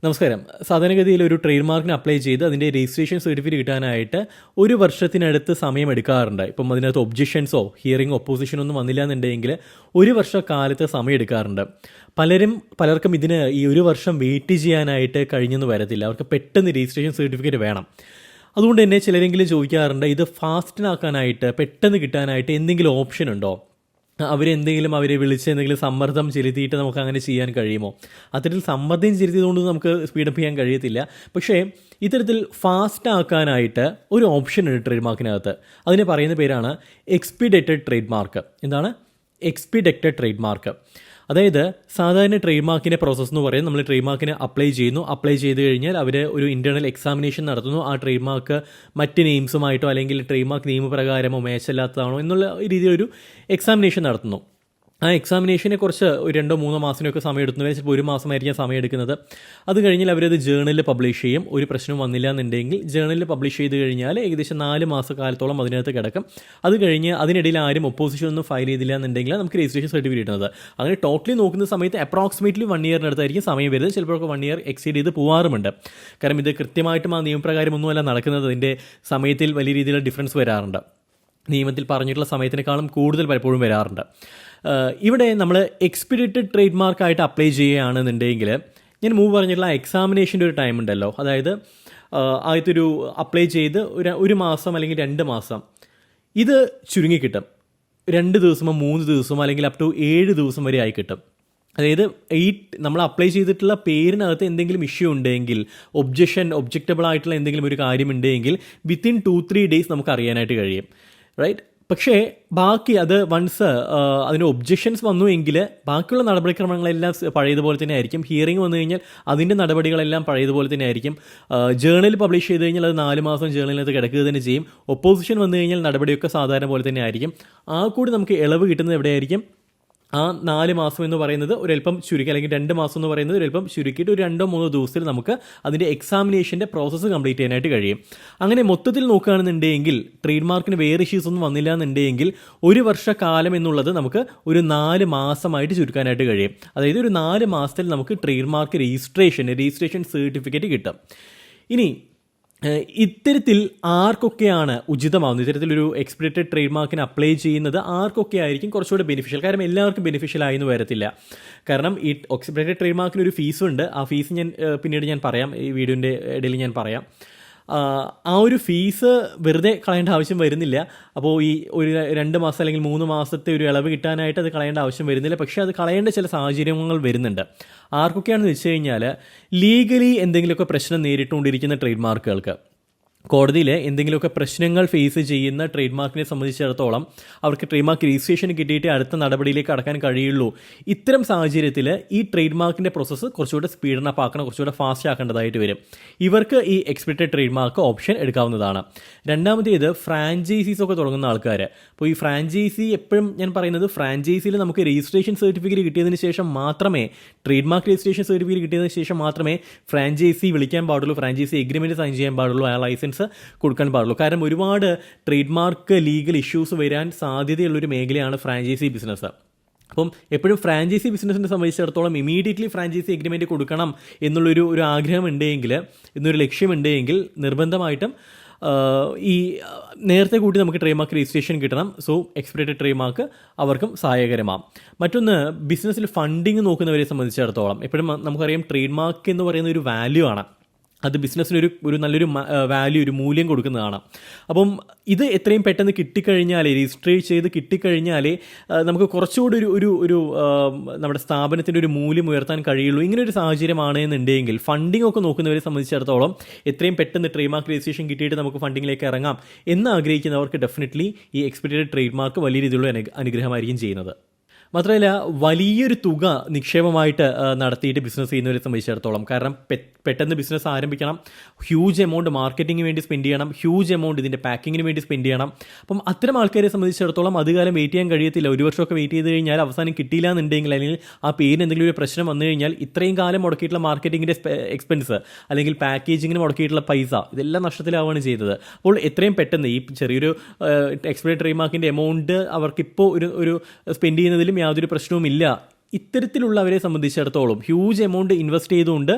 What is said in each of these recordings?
നമസ്കാരം. സാധാരണഗതിയിൽ ഒരു ട്രേഡ് മാർക്കിന് അപ്ലൈ ചെയ്ത് അതിൻ്റെ രജിസ്ട്രേഷൻ സർട്ടിഫിക്കറ്റ് കിട്ടാനായിട്ട് ഒരു വർഷത്തിനടുത്ത് സമയം എടുക്കാറുണ്ട്. ഇപ്പം അതിനകത്ത് ഒബ്ജെക്ഷൻസോ ഹിയറിംഗോ ഒപ്പോസിഷനോ ഒന്നും വന്നില്ല എന്നുണ്ടെങ്കിൽ ഒരു വർഷക്കാലത്ത് സമയം എടുക്കാറുണ്ട്. പലർക്കും ഇതിന് ഈ ഒരു വർഷം വെയിറ്റ് ചെയ്യാനായിട്ട് കഴിഞ്ഞെന്ന് വരത്തില്ല. അവർക്ക് പെട്ടെന്ന് രജിസ്ട്രേഷൻ സർട്ടിഫിക്കറ്റ് വേണം. അതുകൊണ്ട് തന്നെ ചിലരെങ്കിലും ചോദിക്കാറുണ്ട്, ഇത് ഫാസ്റ്റിനാക്കാനായിട്ട് പെട്ടെന്ന് കിട്ടാനായിട്ട് എന്തെങ്കിലും ഓപ്ഷൻ ഉണ്ടോ? അവരെ വിളിച്ച് എന്തെങ്കിലും സമ്മർദ്ദം ചെലുത്തിയിട്ട് നമുക്ക് അങ്ങനെ ചെയ്യാൻ കഴിയുമോ? അത്തരത്തിൽ സമ്മർദ്ദം ചെലുത്തിയതുകൊണ്ട് നമുക്ക് സ്പീഡപ്പ് ചെയ്യാൻ കഴിയത്തില്ല. പക്ഷേ ഇത്തരത്തിൽ ഫാസ്റ്റ് ആക്കാനായിട്ട് ഒരു ഓപ്ഷൻ ഉണ്ട് ട്രേഡ് മാർക്കിനകത്ത്. അതിന് പറയുന്ന പേരാണ് എക്സ്പീഡറ്റഡ് ട്രേഡ് മാർക്ക്. എന്താണ് എക്സ്പീഡറ്റഡ് ട്രേഡ് മാർക്ക്? അതായത് സാധാരണ ട്രേഡ് മാർക്കിൻ്റെ പ്രോസസ്സ് എന്ന് പറയുന്നത് നമ്മൾ ട്രേഡ് മാർക്കിന് അപ്ലൈ ചെയ്ത് കഴിഞ്ഞാൽ അവർ ഒരു ഇൻറ്റേർണൽ എക്സാമിനേഷൻ നടത്തുന്നു. ആ ട്രേഡ് മാർക്ക് മറ്റ് നെയിംസുമായിട്ടോ അല്ലെങ്കിൽ ട്രേഡ് മാർക്ക് നിയമപ്രകാരമോ മേശല്ലാത്തതാണോ എന്നുള്ള രീതിയിലൊരു എക്സാമിനേഷൻ നടത്തുന്നു. ആ എക്സാമിനേഷനെ കുറച്ച് 2-3 മാസത്തിനൊക്കെ സമയം എടുക്കുന്നു. ചിലപ്പോൾ 1 മാസമായിരിക്കും സമയം എടുക്കുന്നത്. അത് കഴിഞ്ഞാൽ അവരത് ജേർണലിൽ പബ്ലിഷ് ചെയ്യും. ഒരു പ്രശ്നം വന്നില്ല എന്നുണ്ടെങ്കിൽ ജേർണലിൽ പബ്ലിഷ് ചെയ്ത് കഴിഞ്ഞാൽ ഏകദേശം 4 മാസക്കാലത്തോളം അതിനകത്ത് കിടക്കും. അത് കഴിഞ്ഞ് അതിനിടയിൽ ആരും ഒപ്പോസിഷൻ ഒന്നും ഫയൽ ചെയ്തില്ല എന്നുണ്ടെങ്കിൽ നമുക്ക് രജിസ്ട്രേഷൻ സർട്ടിഫിക്കറ്റ് കിട്ടുന്നത്. അങ്ങനെ ടോട്ടലി നോക്കുന്ന സമയത്ത് അപ്രോക്സിമേറ്റ്ലി 1 ഇയറിനടുത്തായിരിക്കും സമയം വരുന്നത്. ചിലപ്പോൾ 1 ഇയർ എക്സീഡ് ചെയ്ത് പോകാറുമുണ്ട്. കാരണം ഇത് കൃത്യമായിട്ടും ആ നിയമപ്രകാരം ഒന്നുമല്ല നടക്കുന്നത്. അതിൻ്റെ സമയത്തിൽ വലിയ രീതിയിലുള്ള ഡിഫറൻസ് വരാറുണ്ട്. നിയമത്തിൽ പറഞ്ഞിട്ടുള്ള സമയത്തിനേക്കാളും കൂടുതൽ പലപ്പോഴും വരാറുണ്ട്. ഇവിടെ നമ്മൾ എക്സ്പീഡിറ്റഡ് ട്രേഡ് മാർക്കായിട്ട് അപ്ലൈ ചെയ്യുകയാണെന്നുണ്ടെങ്കിൽ ഞാൻ മുമ്പ് പറഞ്ഞിട്ടുള്ള എക്സാമിനേഷൻ്റെ ഒരു ടൈം ഉണ്ടല്ലോ, അതായത് ആദ്യത്തെ അപ്ലൈ ചെയ്ത് ഒരു മാസം അല്ലെങ്കിൽ 2 മാസം ഇത് ചുരുങ്ങിക്കിട്ടും. 2 ദിവസമോ 3 ദിവസമോ അല്ലെങ്കിൽ അപ് ടു 7 ദിവസം വരെ ആയി കിട്ടും. അതായത് നമ്മൾ അപ്ലൈ ചെയ്തിട്ടുള്ള പേരിനകത്ത് എന്തെങ്കിലും ഇഷ്യൂ ഉണ്ടെങ്കിൽ, ഒബ്ജക്റ്റബിൾ ആയിട്ടുള്ള എന്തെങ്കിലും ഒരു കാര്യം ഉണ്ടെങ്കിൽ വിത്തിൻ 2-3 ഡേയ്സ് നമുക്ക് അറിയാനായിട്ട് കഴിയും, റൈറ്റ്? പക്ഷേ ബാക്കി അത് വൺസ് അതിന് ഒബ്ജെക്ഷൻസ് വന്നു എങ്കിൽ ബാക്കിയുള്ള നടപടിക്രമങ്ങളെല്ലാം പഴയതുപോലെ തന്നെ ആയിരിക്കും. ഹിയറിംഗ് വന്നു കഴിഞ്ഞാൽ അതിൻ്റെ നടപടികളെല്ലാം പഴയതുപോലെ തന്നെ ആയിരിക്കും. ജേർണൽ പബ്ലിഷ് ചെയ്ത് കഴിഞ്ഞാൽ അത് 4 മാസം ജേർണലിനകത്ത് കിടക്കുക തന്നെ ചെയ്യും. ഒപ്പോസിഷൻ വന്നു കഴിഞ്ഞാൽ നടപടിയൊക്കെ സാധാരണ പോലെ തന്നെ ആയിരിക്കും. ആ കൂടി നമുക്ക് ഇളവ് കിട്ടുന്നത് എവിടെയായിരിക്കും? ആ 4 മാസം എന്ന് പറയുന്നത് ഒരല്പം ചുരുക്കി, അല്ലെങ്കിൽ 2 മാസം എന്ന് പറയുന്നത് ഒരല്പം ചുരുക്കിയിട്ട് ഒരു 2-3 ദിവസത്തിൽ നമുക്ക് അതിൻ്റെ എക്സാമിനേഷൻ്റെ പ്രോസസ്സ് കംപ്ലീറ്റ് ചെയ്യാനായിട്ട് കഴിയും. അങ്ങനെ മൊത്തത്തിൽ നോക്കുകയാണെന്നുണ്ടെങ്കിൽ ട്രേഡ് മാർക്കിന് വേറെ ഇഷ്യൂസ് ഒന്നും വന്നില്ല എന്നുണ്ടെങ്കിൽ ഒരു വർഷക്കാലം എന്നുള്ളത് നമുക്ക് ഒരു 4 മാസമായിട്ട് ചുരുക്കാനായിട്ട് കഴിയും. അതായത് ഒരു 4 മാസത്തിൽ നമുക്ക് ട്രേഡ് മാർക്ക് രജിസ്ട്രേഷൻ സർട്ടിഫിക്കറ്റ് കിട്ടും. ഇനി ഇത്തരത്തിൽ ആർക്കൊക്കെയാണ് ഉചിതമാകുന്നത്? ഇത്തരത്തിലൊരു എക്സ്പീഡിറ്റഡ് ട്രേഡ് മാർക്കിന് അപ്ലൈ ചെയ്യുന്നത് ആർക്കൊക്കെ ആയിരിക്കും കുറച്ചുകൂടെ ബെനിഫിഷ്യൽ? കാരണം എല്ലാവർക്കും ബെനിഫിഷ്യൽ ആയെന്ന് വരത്തില്ല. കാരണം ഈ എക്സ്പീഡിറ്റഡ് ട്രേഡ് മാർക്കിന് ഒരു ഫീസുണ്ട്. ആ ഫീസ് പിന്നീട് ഞാൻ പറയാം, ഈ വീഡിയോൻ്റെ ഇടയിൽ ഞാൻ പറയാം. ആ ഒരു ഫീസ് വെറുതെ കളയേണ്ട ആവശ്യം വരുന്നില്ല. അപ്പോൾ ഈ ഒരു 2 മാസം അല്ലെങ്കിൽ 3 മാസത്തെ ഒരു ഇളവ് കിട്ടാനായിട്ട് അത് കളയേണ്ട ആവശ്യം വരുന്നില്ല. പക്ഷേ അത് കളയേണ്ട ചില സാഹചര്യങ്ങൾ വരുന്നുണ്ട്. ആർക്കൊക്കെയാണെന്ന് വെച്ച് കഴിഞ്ഞാൽ ലീഗലി എന്തെങ്കിലുമൊക്കെ പ്രശ്നം നേരിട്ടുകൊണ്ടിരിക്കുന്ന ട്രേഡ് മാർക്കുകൾക്ക്, കോടതിയിൽ എന്തെങ്കിലുമൊക്കെ പ്രശ്നങ്ങൾ ഫേസ് ചെയ്യുന്ന ട്രേഡ് മാർക്കിനെ സംബന്ധിച്ചിടത്തോളം അവർക്ക് ട്രേഡ് മാർക്ക് രജിസ്ട്രേഷൻ കിട്ടിയിട്ട് അടുത്ത നടപടിയിലേക്ക് കടക്കാൻ കഴിയുള്ളൂ. ഇത്തരം സാഹചര്യത്തിൽ ഈ ട്രേഡ് മാർക്കിൻ്റെ പ്രോസസ്സ് കുറച്ചുകൂടെ സ്പീഡപ്പ് ആക്കണം, കുറച്ചുകൂടെ ഫാസ്റ്റ് ആക്കേണ്ടതായിട്ട് വരും. ഇവർക്ക് ഈ എക്സ്പീഡിറ്റഡ് ട്രേഡ് മാർക്ക് ഓപ്ഷൻ എടുക്കാവുന്നതാണ്. രണ്ടാമത്തേത് ഫ്രാഞ്ചൈസീസ് ഒക്കെ തുടങ്ങുന്ന ആൾക്കാർ. അപ്പോൾ ഈ ഫ്രാഞ്ചൈസി എപ്പോഴും ഞാൻ പറയുന്നത്, ഫ്രാഞ്ചൈസിയിൽ നമുക്ക് രജിസ്ട്രേഷൻ സർട്ടിഫിക്കറ്റ് കിട്ടിയതിന് ശേഷം മാത്രമേ, ട്രേഡ് മാർക്ക് രജിസ്ട്രേഷൻ സർട്ടിഫിക്കറ്റ് കിട്ടിയതിന് ശേഷം മാത്രമേ ഫ്രാഞ്ചൈസി വിളിക്കാൻ പാടുള്ളൂ, ഫ്രാഞ്ചൈസി എഗ്രിമെൻറ്റ് സൈൻ ചെയ്യാൻ പാടുള്ളൂ, ആ ലൈസൻസ് കൊടുക്കാൻ പാടുള്ളൂ. കാരണം ഒരുപാട് ട്രേഡ് മാർക്ക് ലീഗൽ ഇഷ്യൂസ് വരാൻ സാധ്യതയുള്ളൊരു മേഖലയാണ് ഫ്രാഞ്ചൈസി ബിസിനസ്. അപ്പം എപ്പോഴും ഫ്രാഞ്ചൈസി ബിസിനസ്സിനെ സംബന്ധിച്ചിടത്തോളം ഇമീഡിയറ്റ്ലി ഫ്രാഞ്ചൈസി എഗ്രിമെൻറ്റ് കൊടുക്കണം എന്നുള്ളൊരു ആഗ്രഹം ഉണ്ടെങ്കിൽ, എന്നൊരു ലക്ഷ്യമുണ്ടെങ്കിൽ നിർബന്ധമായിട്ടും ഈ നേരത്തെ കൂട്ടി നമുക്ക് ട്രേഡ് മാർക്ക് രജിസ്ട്രേഷൻ കിട്ടണം. സോ എക്സ്പീഡിറ്റഡ് ട്രേഡ് മാർക്ക് അവർക്കും സഹായകരമാകും. മറ്റൊന്ന്, ബിസിനസ്സിൽ ഫണ്ടിങ് നോക്കുന്നവരെ സംബന്ധിച്ചിടത്തോളം എപ്പോഴും നമുക്കറിയാം ട്രേഡ് മാർക്ക് എന്ന് പറയുന്ന ഒരു വാല്യൂ ആണ്. അത് ബിസിനസ്സിന് ഒരു നല്ലൊരു വാല്യൂ, ഒരു മൂല്യം കൊടുക്കുന്നതാണ്. അപ്പം ഇത് എത്രയും പെട്ടെന്ന് കിട്ടിക്കഴിഞ്ഞാൽ, രജിസ്റ്റർ ചെയ്ത് കിട്ടിക്കഴിഞ്ഞാൽ നമുക്ക് കുറച്ചുകൂടി ഒരു നമ്മുടെ സ്ഥാപനത്തിൻ്റെ ഒരു മൂല്യം ഉയർത്താൻ കഴിയുള്ളൂ. ഇങ്ങനെ ഒരു സാഹചര്യമാണ് എന്നുണ്ടെങ്കിൽ ഫണ്ടിങ് ഒക്കെ നോക്കുന്നവരെ സംബന്ധിച്ചിടത്തോളം എത്രയും പെട്ടെന്ന് ട്രേഡ് മാർക്ക് രജിസ്ട്രേഷൻ കിട്ടിയിട്ട് നമുക്ക് ഫണ്ടിങ്ങിലേക്ക് ഇറങ്ങാം എന്ന് ആഗ്രഹിക്കുന്നവർക്ക് ഡെഫിനറ്റ്ലി ഈ എക്സ്പീഡിറ്റഡ് ട്രേഡ് മാർക്ക് വലിയ രീതിയിലുള്ള അനുഗ്രഹമായിരിക്കും ചെയ്യുന്നത്. മാത്രമല്ല വലിയൊരു തുക നിക്ഷേപമായിട്ട് നടത്തിയിട്ട് ബിസിനസ് ചെയ്യുന്നവരെ സംബന്ധിച്ചിടത്തോളം, കാരണം പെട്ടെന്ന് ബിസിനസ് ആരംഭിക്കണം, ഹ്യൂജ് എമൗണ്ട് മാർക്കറ്റിങ്ങിന് വേണ്ടി സ്പെൻഡ് ചെയ്യണം, ഹ്യൂജ് എമൗണ്ട് ഇതിൻ്റെ പാക്കിങ്ങിന് വേണ്ടി സ്പെൻഡ് ചെയ്യണം. അപ്പം അത്തരം ആൾക്കാരെ സംബന്ധിച്ചിടത്തോളം അധികാലം വെയിറ്റ് ചെയ്യാൻ കഴിയത്തില്ല. 1 വർഷമൊക്കെ വെയിറ്റ് ചെയ്ത് കഴിഞ്ഞാൽ അവസാനം കിട്ടിയില്ല എന്നുണ്ടെങ്കിൽ, അല്ലെങ്കിൽ ആ പേരിന് എന്തെങ്കിലും ഒരു പ്രശ്നം വന്നു കഴിഞ്ഞാൽ ഇത്രയും കാലം മുടക്കിയിട്ടുള്ള മാർക്കറ്റിങ്ങിൻ്റെ എക്സ്പെൻസ് അല്ലെങ്കിൽ പാക്കേജിങ്ങിന് മുടക്കിയിട്ടുള്ള പൈസ ഇതെല്ലാം നഷ്ടത്തിലാവുകയാണ് ചെയ്തത്. അപ്പോൾ എത്രയും പെട്ടെന്ന് ഈ ചെറിയൊരു എക്സ്പീഡിറ്റഡ് ട്രേഡ് മാർക്കിൻ്റെ എമൗണ്ട് അവർക്കിപ്പോൾ ഒരു സ്പെൻഡ് ചെയ്യുന്നതിലും യാതൊരു പ്രശ്നവുമില്ല ഇത്തരത്തിലുള്ളവരെ സംബന്ധിച്ചിടത്തോളം ഹ്യൂജ് എമൗണ്ട് ഇൻവെസ്റ്റ് ചെയ്തുകൊണ്ട്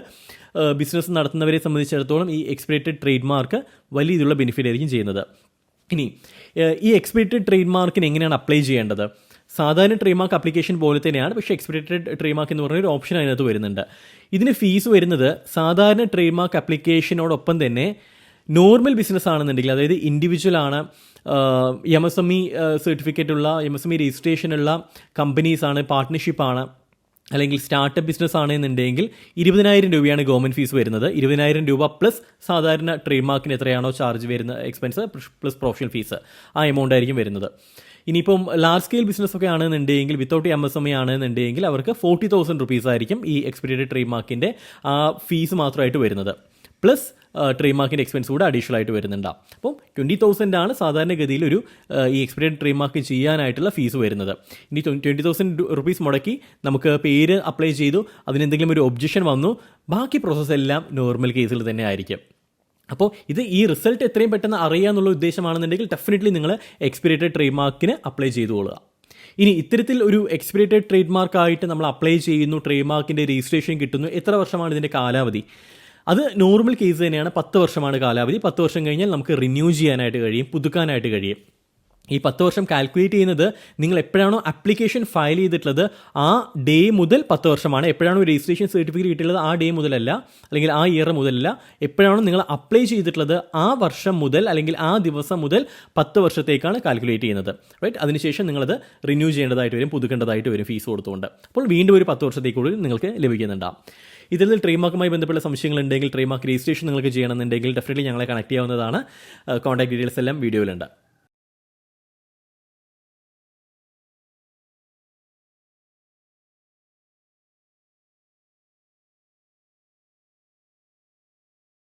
ബിസിനസ് നടത്തുന്നവരെ സംബന്ധിച്ചിടത്തോളം ഈ എക്സ്പീരിയറ്റഡ് ട്രേഡ് മാർക്ക് വലിയ ഇതിലുള്ള ബെനിഫിറ്റ് ആയിരിക്കും ചെയ്യുന്നത്. ഇനി ഈ എക്സ്പീരിയറ്റഡ് ട്രേഡ് മാർക്കിന് എങ്ങനെയാണ് അപ്ലൈ ചെയ്യേണ്ടത്? സാധാരണ ട്രേഡ് മാർക്ക് ആപ്ലിക്കേഷൻ പോലെ തന്നെയാണ്, പക്ഷേ എക്സ്പീരിയറ്റഡ് ട്രേഡ് മാർക്ക് എന്ന് പറഞ്ഞൊരു ഓപ്ഷൻ അതിനകത്ത് വരുന്നുണ്ട്. ഇതിന് ഫീസ് വരുന്നത് സാധാരണ ട്രേഡ് മാർക്ക് ആപ്ലിക്കേഷനോടൊപ്പം തന്നെ നോർമൽ ബിസിനസ് ആണെന്നുണ്ടെങ്കിൽ, അതായത് ഇൻഡിവിജ്വൽ ആണ്, MSME സർട്ടിഫിക്കറ്റ് ഉള്ള MSME രജിസ്ട്രേഷനുള്ള കമ്പനീസാണ്, പാർട്ട്ണർഷിപ്പാണ്, അല്ലെങ്കിൽ സ്റ്റാർട്ടപ്പ് ബിസിനസ് ആണെന്നുണ്ടെങ്കിൽ 20,000 രൂപയാണ് ഗവൺമെൻറ് ഫീസ് വരുന്നത്. 20,000 രൂപ പ്ലസ് സാധാരണ ട്രേഡ് മാർക്കിന് എത്രയാണോ ചാർജ് വരുന്ന എക്സ്പെൻസ് പ്ലസ് പ്രൊഫഷണൽ ഫീസ്, ആ എമൗണ്ട് ആയിരിക്കും വരുന്നത്. ഇനിയിപ്പം ലാർജ് സ്കെയിൽ ബിസിനസ് ഒക്കെ ആണെന്നുണ്ടെങ്കിൽ വിത്തൗട്ട് MSME ആണെന്നുണ്ടെങ്കിൽ അവർക്ക് 40,000 റുപ്പീസ് ആയിരിക്കും ഈ എക്സ്പീരിയഡ് ട്രേഡ് മാർക്കിൻ്റെ ആ ഫീസ് മാത്രമായിട്ട് വരുന്നത്. പ്ലസ് ട്രേഡ് മാർക്കിൻ്റെ എക്സ്പെൻസ് കൂടെ അഡീഷണൽ ആയിട്ട് വരുന്നുണ്ടാവും. അപ്പം 20,000 ആണ് സാധാരണഗതിയിൽ ഒരു ഈ എക്സ്പീരിയഡ് ട്രേഡ് മാർക്ക് ചെയ്യാനായിട്ടുള്ള ഫീസ് വരുന്നത്. ഇനി 20,000 റുപ്പീസ് മുടക്കി നമുക്ക് പേര് അപ്ലൈ ചെയ്തു, അതിനെന്തെങ്കിലും ഒരു ഒബ്ജക്ഷൻ വന്നു, ബാക്കി പ്രോസസ്സ് എല്ലാം നോർമൽ കേസിൽ തന്നെ ആയിരിക്കും. അപ്പോൾ ഈ റിസൾട്ട് എത്രയും പെട്ടെന്ന് അറിയാമെന്നുള്ള ഉദ്ദേശമാണെന്നുണ്ടെങ്കിൽ ഡെഫിനറ്റ്ലി നിങ്ങൾ എക്സ്പീരിയറ്റഡ് ട്രേഡ് മാർക്കിന് അപ്ലൈ ചെയ്തു കൊള്ളുക. ഇനി ഇത്തരത്തിൽ ഒരു എക്സ്പീരിയറ്റഡ് ട്രേഡ് മാർക്കായിട്ട് നമ്മൾ അപ്ലൈ ചെയ്യുന്നു, ട്രേഡ് മാർക്കിൻ്റെ രജിസ്ട്രേഷൻ കിട്ടുന്നു, എത്ര വർഷമാണ് ഇതിൻ്റെ കാലാവധി? അത് നോർമൽ കേസ് തന്നെയാണ്, 10 വർഷമാണ് കാലാവധി. 10 വർഷം കഴിഞ്ഞാൽ നമുക്ക് റിന്യൂ ചെയ്യാനായിട്ട് കഴിയും, പുതുക്കാനായിട്ട് കഴിയും. ഈ 10 വർഷം കാൽക്കുലേറ്റ് ചെയ്യുന്നത് നിങ്ങൾ എപ്പോഴാണോ ആപ്ലിക്കേഷൻ ഫയൽ ചെയ്തിട്ടുള്ളത് ആ ഡേ മുതൽ 10 വർഷമാണ്. എപ്പോഴാണോ രജിസ്ട്രേഷൻ സർട്ടിഫിക്കറ്റ് കിട്ടിയുള്ളത് ആ ഡേ മുതലല്ല, അല്ലെങ്കിൽ ആ ഇയർ മുതലല്ല. എപ്പോഴാണോ നിങ്ങൾ അപ്ലൈ ചെയ്തിട്ടുള്ളത് ആ വർഷം മുതൽ അല്ലെങ്കിൽ ആ ദിവസം മുതൽ 10 വർഷത്തേക്കാണ് കാൽക്കുലേറ്റ് ചെയ്യുന്നത്. റൈറ്റ്? അതിനുശേഷം നിങ്ങളത് റിന്യൂ ചെയ്യേണ്ടതായിട്ട് വരും, പുതുക്കേണ്ടതായിട്ട് വരും ഫീസ് കൊടുത്തുകൊണ്ട്. അപ്പോൾ വീണ്ടും ഒരു 10 വർഷത്തേക്കുള്ളിൽ നിങ്ങൾക്ക് ലഭിക്കുന്നുണ്ടാവും. ഇതിൽ ട്രേഡ് മാർക്കുമായി ബന്ധപ്പെട്ട സംശയങ്ങളുണ്ടെങ്കിൽ, ട്രേഡ് മാർക്ക് രജിസ്ട്രേഷൻ നിങ്ങൾക്ക് ചെയ്യണമെന്നുണ്ടെങ്കിൽ ഡെഫിനറ്റ്ലി ഞങ്ങളെ കണക്ട് ചെയ്യാവുന്നതാണ്. കോൺടാക്ട് ഡീറ്റെയിൽസ് എല്ലാം വീഡിയോയിലുണ്ട്.